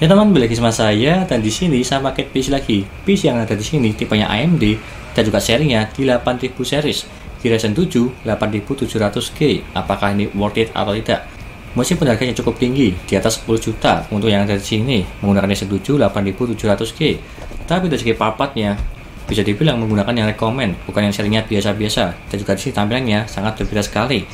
Ya teman, balik lagi sama saya dan di sini saya pakai PC lagi. PC yang ada di sini tipenya AMD dan juga serinya di 8000 series di Ryzen 7 8700G. Apakah ini worth it atau tidak? Meskipun harganya cukup tinggi, di atas 10 juta untuk yang ada di sini menggunakan Ryzen 7 8700G. Tapi dari segi part-partnya bisa dibilang menggunakan yang recommend, bukan yang serinya biasa-biasa. Dan juga di sini tampilannya sangat berbeda sekali.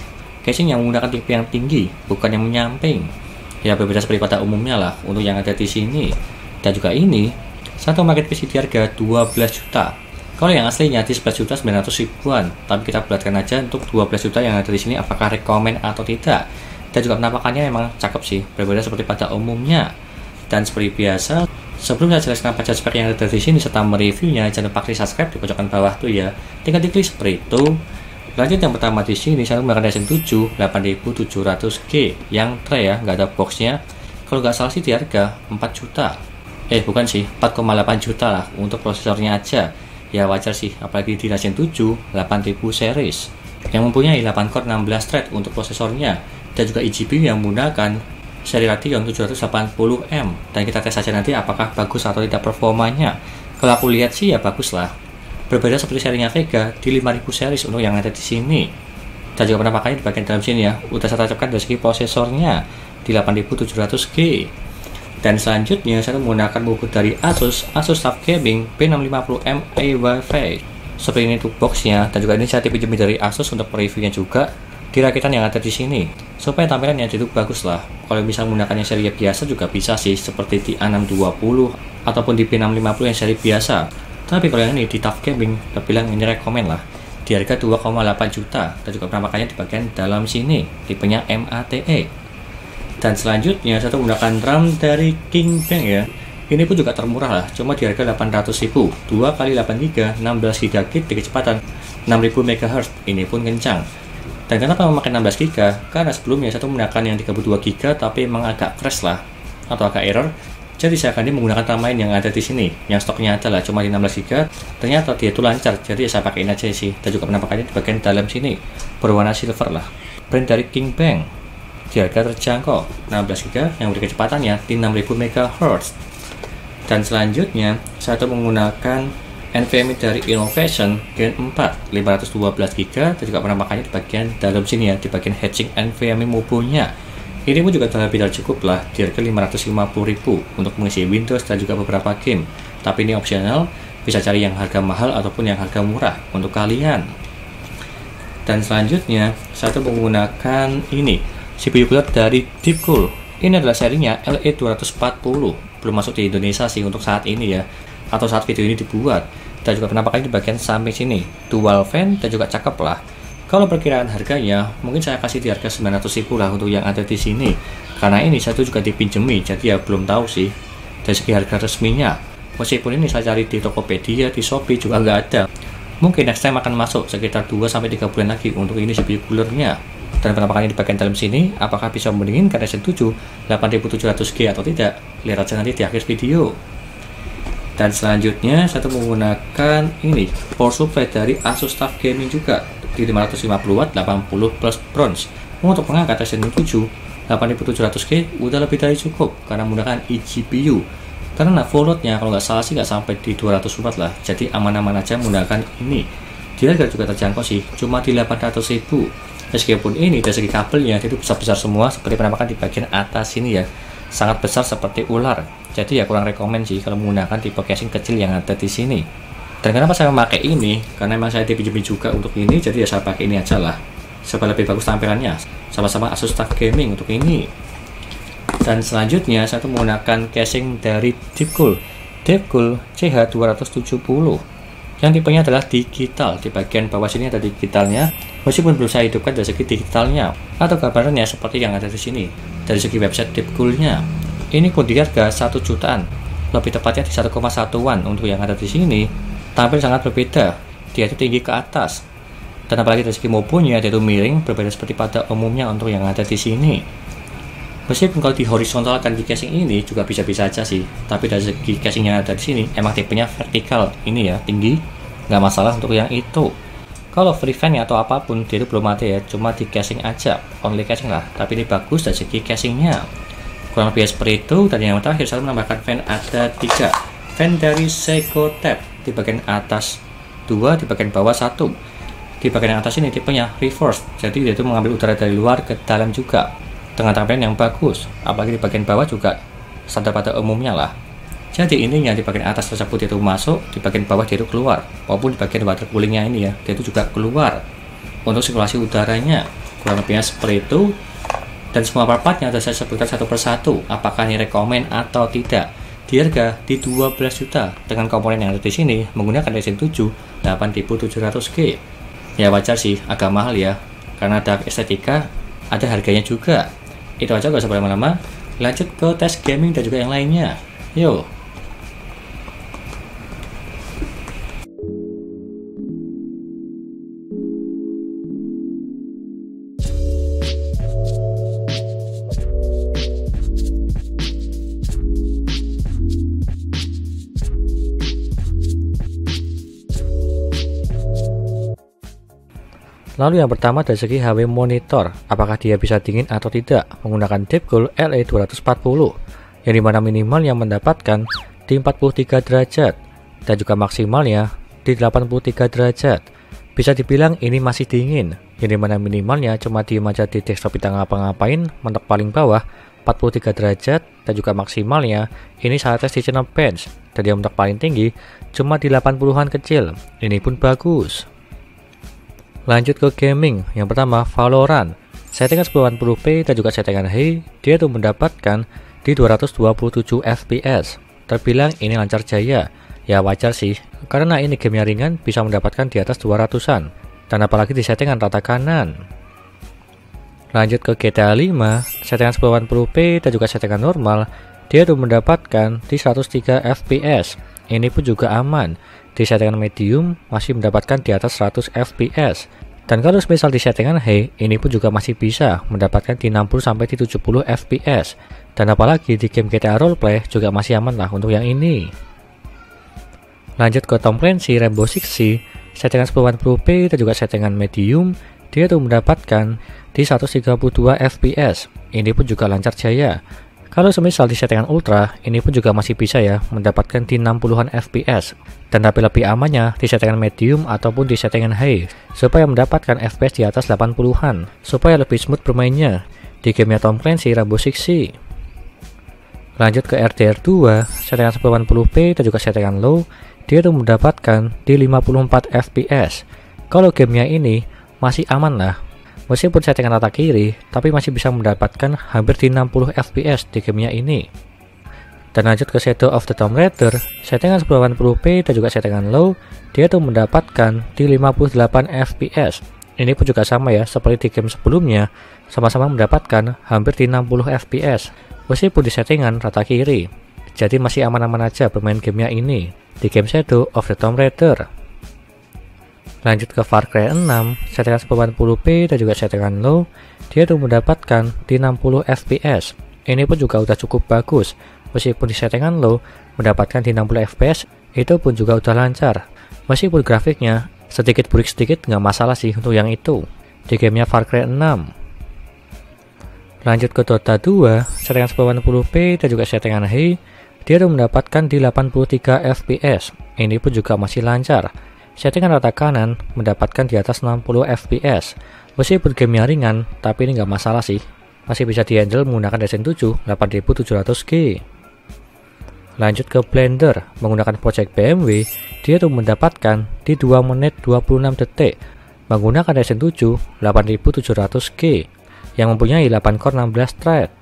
Casing yang menggunakan tipe yang tinggi, bukan yang menyamping. Ya berbeda seperti pada umumnya lah untuk yang ada di sini. Dan juga ini satu paket PC di harga 12 juta. Kalau yang aslinya di 11 juta 900 ribuan, tapi kita bulatkan aja untuk 12 juta yang ada di sini apakah rekomend atau tidak. Dan juga penampakannya memang cakep sih, berbeda seperti pada umumnya. Dan seperti biasa, sebelum saya jelaskan apa spek yang ada di sini serta mereviewnya, jangan lupa klik subscribe di pojokan bawah tuh ya. Tinggal diklik seperti itu. Lanjut yang pertama di sini saya menggunakan Ryzen 7 8700G yang tray ya, nggak ada boxnya. Kalau nggak salah sih di harga 4 juta. Bukan sih, 4,8 juta lah untuk prosesornya aja. Ya wajar sih, apalagi di Ryzen 7 8000 series yang mempunyai 8 core 16 thread untuk prosesornya dan juga eGPU yang menggunakan seri Radeon 780M. Dan kita tes saja nanti apakah bagus atau tidak performanya. Kalau aku lihat sih ya bagus lah. Berbeda seperti serinya Vega di 5000 series untuk yang ada di sini. Dan juga penampakannya di bagian dalam sini ya. Udah saya tancapkan dari segi prosesornya di 8700G. Dan selanjutnya saya menggunakan buku dari Asus TUF Gaming B650M A-Wi-Fi. Seperti ini tuh boxnya. Dan juga ini saya pinjam dari Asus untuk reviewnya juga di rakitan yang ada di sini. Supaya tampilannya itu bagus lah. Kalau bisa menggunakannya seri biasa juga bisa sih, seperti di A620 ataupun di B650 yang seri biasa. Tapi kalau yang ini di TUF Gaming, kita bilang ini rekomend lah. Di harga 2,8 juta dan juga penampakannya di bagian dalam sini, tipenya MATE. Dan selanjutnya saya menggunakan RAM dari KingBank ya. Ini pun juga termurah lah, cuma di harga 800.000. 2x8 GB, 16 GB di kecepatan 6000 MHz. Ini pun kencang. Dan kenapa memakai 16 GB? Karena sebelumnya saya menggunakan yang 32 GB tapi memang agak crash lah atau agak error. Jadi saya akan menggunakan RAM lain yang ada di sini, yang stoknya adalah cuma di 16 GB. Ternyata dia itu lancar, jadi saya pakai ini aja sih. Dan juga penampakannya di bagian dalam sini berwarna silver lah. Brand dari KingBank, di harga terjangkau 16 GB yang memiliki kecepatannya di 6000 MHz. Dan selanjutnya saya menggunakan NVMe dari Innovation Gen 4 512 GB dan juga penampakannya di bagian dalam sini ya, di bagian heatsink NVMe Mobo-nya. Ini pun juga terlebih dahulu cukup lah di harga 550.000 untuk mengisi Windows dan juga beberapa game. Tapi ini opsional, bisa cari yang harga mahal ataupun yang harga murah untuk kalian. Dan selanjutnya saya menggunakan ini CPU cooler dari Deepcool. Ini adalah serinya LE240, belum masuk di Indonesia sih untuk saat ini ya, atau saat video ini dibuat. Dan juga penampakannya di bagian samping sini, dual fan dan juga cakep lah. Kalau perkiraan harganya, mungkin saya kasih di harga 900.000 lah untuk yang ada di sini. Karena ini saya juga dipinjemi, jadi ya belum tahu sih dari segi harga resminya. Meskipun ini saya cari di Tokopedia, di Shopee juga nggak ada. Mungkin next time akan masuk sekitar 2-3 bulan lagi untuk ini CPU coolernya. Dan penampakannya di bagian dalam sini, apakah bisa mendinginkan Ryzen 7 8700G atau tidak? Lihat aja nanti di akhir video. Dan selanjutnya saya menggunakan ini power supply dari Asus TUF Gaming juga di 550 watt 80 plus bronze. Untuk mengangkat Ryzen 7 8700G udah lebih dari cukup karena menggunakan eGPU. Karena full loadnya kalau nggak salah sih nggak sampai di 200 watt lah, jadi aman-aman aja menggunakan ini. Di harga juga terjangkau sih, cuma di 800.000. Meskipun ini dari segi kabelnya itu besar-besar semua, seperti penampakan di bagian atas ini ya, sangat besar seperti ular. Jadi ya kurang rekomend sih kalau menggunakan tipe casing kecil yang ada di sini. Dan kenapa saya memakai ini? Karena memang saya dipinjemin juga untuk ini, jadi ya saya pakai ini aja lah. Supaya lebih bagus tampilannya. Sama-sama Asus TUF Gaming untuk ini. Dan selanjutnya saya menggunakan casing dari Deepcool CH270 yang tipenya adalah digital. Di bagian bawah sini ada digitalnya, meskipun belum saya hidupkan dari segi digitalnya atau gambarnya seperti yang ada di sini dari segi website Deepcool-nya. Ini pun di harga 1 jutaan, lebih tepatnya di 1,1an untuk yang ada di sini. Tampil sangat berbeda, dia itu tinggi ke atas, dan apalagi dari segi mobonya dia itu miring, berbeda seperti pada umumnya untuk yang ada di sini. Meskipun kalau di horizontal kan di casing ini juga bisa-bisa aja sih, tapi dari segi casing yang ada di sini emang tipenya vertikal ini ya, tinggi, nggak masalah untuk yang itu. Kalau free fan atau apapun dia itu belum ada ya, cuma di casing aja, only casing lah. Tapi ini bagus dari segi casingnya. Kurang lebih seperti itu. Dan yang terakhir saya menambahkan fan ada 3 fan dari Segotep, di bagian atas 2, di bagian bawah 1. Di bagian atas ini tipenya reverse, jadi dia itu mengambil udara dari luar ke dalam juga dengan tampilan yang bagus. Apalagi di bagian bawah juga standar pada umumnya lah. Jadi intinya di bagian atas tersebut itu masuk, di bagian bawah dia itu keluar, maupun di bagian water coolingnya ini ya, dia itu juga keluar untuk sirkulasi udaranya. Kurang lebihnya seperti itu. Dan semua part-partnya sudah saya sebutkan satu persatu, apakah ini rekomen atau tidak. Di harga di 12 juta dengan komponen yang ada di sini menggunakan Ryzen 7 8700G. Ya wajar sih, agak mahal ya, karena ada estetika, ada harganya juga. Itu aja, gak usah berlama-lama. Lanjut ke tes gaming dan juga yang lainnya. Yo. Lalu yang pertama dari segi HW monitor, apakah dia bisa dingin atau tidak menggunakan Deepcool LA240, yang dimana minimalnya mendapatkan di 43 derajat dan juga maksimalnya di 83 derajat. Bisa dibilang ini masih dingin, yang dimana minimalnya cuma diem aja di desktop kita ngapa-ngapain, mentok paling bawah 43 derajat, dan juga maksimalnya ini saya tes di channel bench, dan dia mentok paling tinggi cuma di 80-an kecil. Ini pun bagus. Lanjut ke gaming, yang pertama Valorant. Settingan 1080p dan juga settingan high, dia tuh mendapatkan di 227 fps. Terbilang ini lancar jaya. Ya wajar sih, karena ini gamenya ringan bisa mendapatkan di atas 200-an. Dan apalagi di settingan rata kanan. Lanjut ke GTA 5, settingan 1080p dan juga settingan normal, dia tuh mendapatkan di 103 fps. Ini pun juga aman. Di settingan medium masih mendapatkan di atas 100 fps. Dan kalau misal di settingan high, ini pun juga masih bisa mendapatkan di 60-70 fps. Dan apalagi di game GTA Roleplay juga masih aman lah untuk yang ini. Lanjut ke Tom Clancy Rainbow Six Siege, settingan 1080p dan juga settingan medium, dia tuh mendapatkan di 132 fps. Ini pun juga lancar jaya. Kalau semisal di settingan ultra, ini pun juga masih bisa ya mendapatkan di 60-an fps. Dan tapi lebih amannya di settingan medium ataupun di settingan high, supaya mendapatkan fps di atas 80-an, supaya lebih smooth bermainnya di gamenya Tom Clancy Rainbow Six Siege. Lanjut ke RDR 2, settingan 1080p dan juga settingan low, dia tuh mendapatkan di 54 fps. Kalau gamenya ini masih aman lah. Meskipun settingan rata kiri, tapi masih bisa mendapatkan hampir di 60 fps di gamenya ini. Dan lanjut ke Shadow of the Tomb Raider, settingan 1080p dan juga settingan low, dia tuh mendapatkan di 58 fps. Ini pun juga sama ya, seperti di game sebelumnya, sama-sama mendapatkan hampir di 60 fps, meskipun di settingan rata kiri. Jadi masih aman-aman aja bermain gamenya ini di game Shadow of the Tomb Raider. Lanjut ke Far Cry 6, settingan 1080p dan juga settingan low, dia tuh mendapatkan di 60 fps. Ini pun juga udah cukup bagus, meskipun di settingan low mendapatkan di 60 fps, itu pun juga udah lancar. Meskipun grafiknya sedikit burik sedikit nggak masalah sih untuk yang itu di gamenya Far Cry 6. Lanjut ke Dota 2, settingan 1080p dan juga settingan high, dia tuh mendapatkan di 83 fps. Ini pun juga masih lancar. Settingan rata kanan mendapatkan di atas 60 fps. Meskipun gamenya ringan, tapi ini nggak masalah sih. Masih bisa di-handle menggunakan Ryzen 7 8700G. Lanjut ke Blender, menggunakan project BMW, dia tuh mendapatkan di 2 menit 26 detik menggunakan Ryzen 7 8700G yang mempunyai 8 core 16 thread.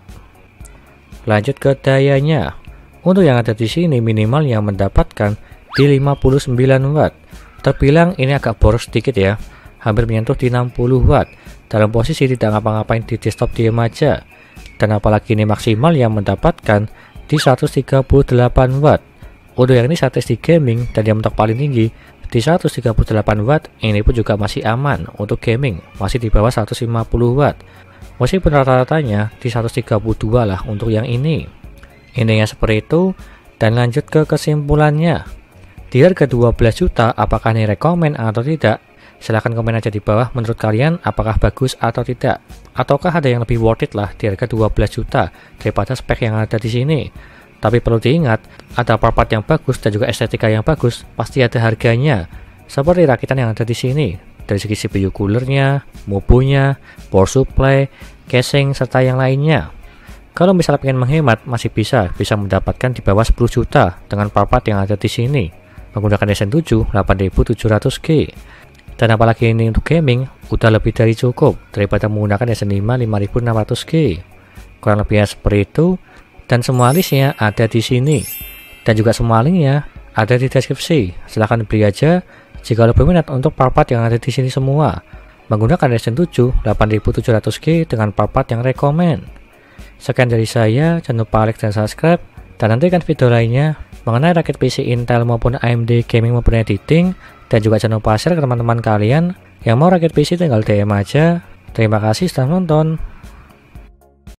Lanjut ke dayanya. Untuk yang ada di sini minimal yang mendapatkan di 59 watt. Terbilang ini agak boros sedikit ya, hampir menyentuh di 60 watt. Dalam posisi tidak ngapa-ngapain di desktop diem aja. Dan apalagi ini maksimal yang mendapatkan di 138 watt. Untuk yang ini saya tes di gaming dan yang mentok paling tinggi di 138 watt, ini pun juga masih aman untuk gaming, masih di bawah 150 watt. Meskipun rata-ratanya di 132 lah untuk yang ini. Intinya seperti itu. Dan lanjut ke kesimpulannya. Di harga 12 juta, apakah ini rekomen atau tidak? Silahkan komen aja di bawah menurut kalian apakah bagus atau tidak. Ataukah ada yang lebih worth it lah di harga 12 juta daripada spek yang ada di sini. Tapi perlu diingat, ada part-part yang bagus dan juga estetika yang bagus pasti ada harganya. Seperti rakitan yang ada di sini, dari segi CPU coolernya, mubuhnya, power supply, casing, serta yang lainnya. Kalau misalnya pengen menghemat, masih bisa mendapatkan di bawah 10 juta dengan part-part yang ada di sini menggunakan Ryzen 7 8700K. Dan apalagi ini untuk gaming, udah lebih dari cukup daripada menggunakan Ryzen 5 5600K. Kurang lebihnya seperti itu, dan semua listnya ada di sini. Dan juga semua linknya ada di deskripsi. Silahkan beli aja jika lebih minat untuk part-part yang ada di sini semua. Menggunakan Ryzen 7 8700K dengan part-part yang rekomend. Sekian dari saya, jangan lupa like dan subscribe, dan nantikan video lainnya mengenai rakit PC Intel maupun AMD gaming maupun editing, dan juga jangan lupa share ke teman-teman kalian yang mau rakit PC tinggal DM aja. Terima kasih sudah nonton.